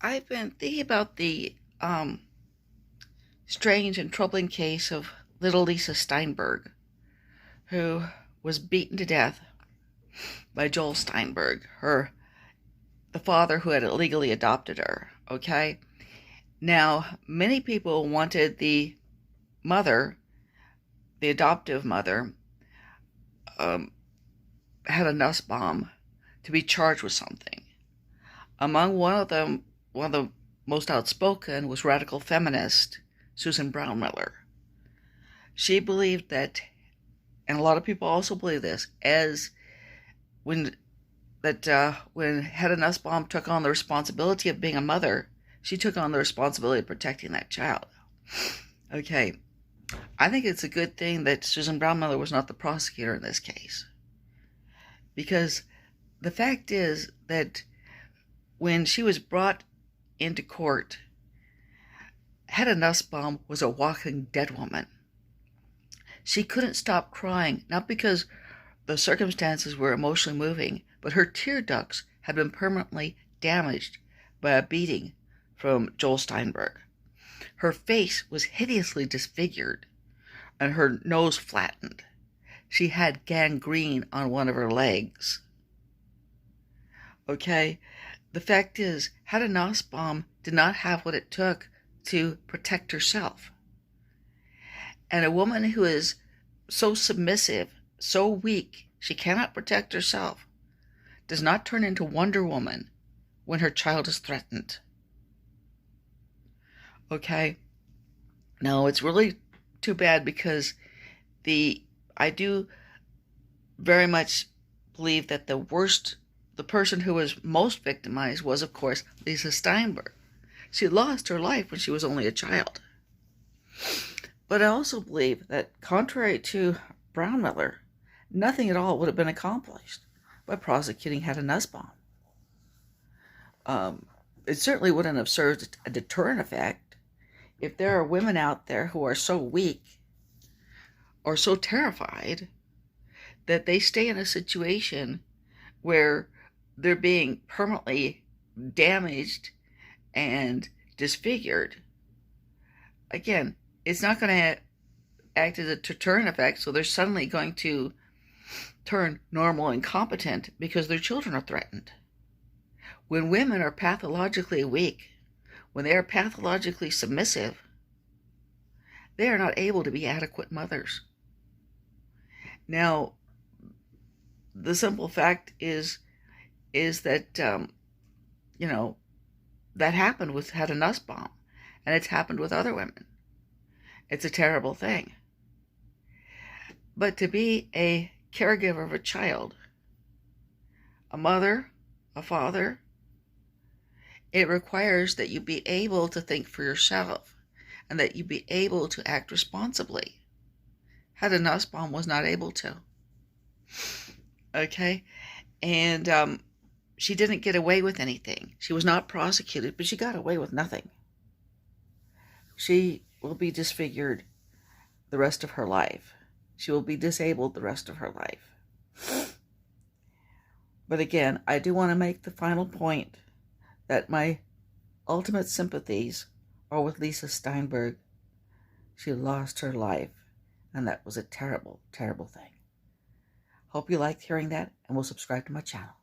I've been thinking about the strange and troubling case of little Lisa Steinberg, who was beaten to death by Joel Steinberg, the father who had illegally adopted her. Okay, now many people wanted the mother, the adoptive mother, um, Hedda Nussbaum, to be charged with something. Among one of the most outspoken was radical feminist Susan Brownmiller. She believed that, and a lot of people also believe this, as when when Hedda Nussbaum took on the responsibility of being a mother, she took on the responsibility of protecting that child. Okay, I think it's a good thing that Susan Brownmiller was not the prosecutor in this case, because the fact is that when she was brought into court, Hedda Nussbaum was a walking dead woman. She couldn't stop crying, not because the circumstances were emotionally moving, but her tear ducts had been permanently damaged by a beating from Joel Steinberg. Her face was hideously disfigured and her nose flattened. She had gangrene on one of her legs. Okay, the fact is, Hedda Nussbaum did not have what it took to protect herself. And a woman who is so submissive, so weak, she cannot protect herself, does not turn into Wonder Woman when her child is threatened. Okay? No, it's really too bad, because I do very much believe that the person who was most victimized was, of course, Lisa Steinberg. She lost her life when she was only a child. But I also believe that, contrary to Brownmiller, nothing at all would have been accomplished by prosecuting Hedda Nussbaum. It certainly wouldn't have served a deterrent effect. If there are women out there who are so weak or so terrified that they stay in a situation where they're being permanently damaged and disfigured, again, it's not going to act as a deterrent effect, so they're suddenly going to turn normal and competent because their children are threatened. When women are pathologically weak, when they are pathologically submissive, they are not able to be adequate mothers. Now, the simple fact is that, that happened with Hedda Nussbaum, and it's happened with other women. It's a terrible thing. But to be a caregiver of a child, a mother, a father, it requires that you be able to think for yourself and that you be able to act responsibly. Hedda Nussbaum was not able to. Okay? And she didn't get away with anything. She was not prosecuted, but she got away with nothing. She will be disfigured the rest of her life. She will be disabled the rest of her life. But again, I do want to make the final point that my ultimate sympathies are with Lisa Steinberg. She lost her life, and that was a terrible, terrible thing. Hope you liked hearing that, and will subscribe to my channel.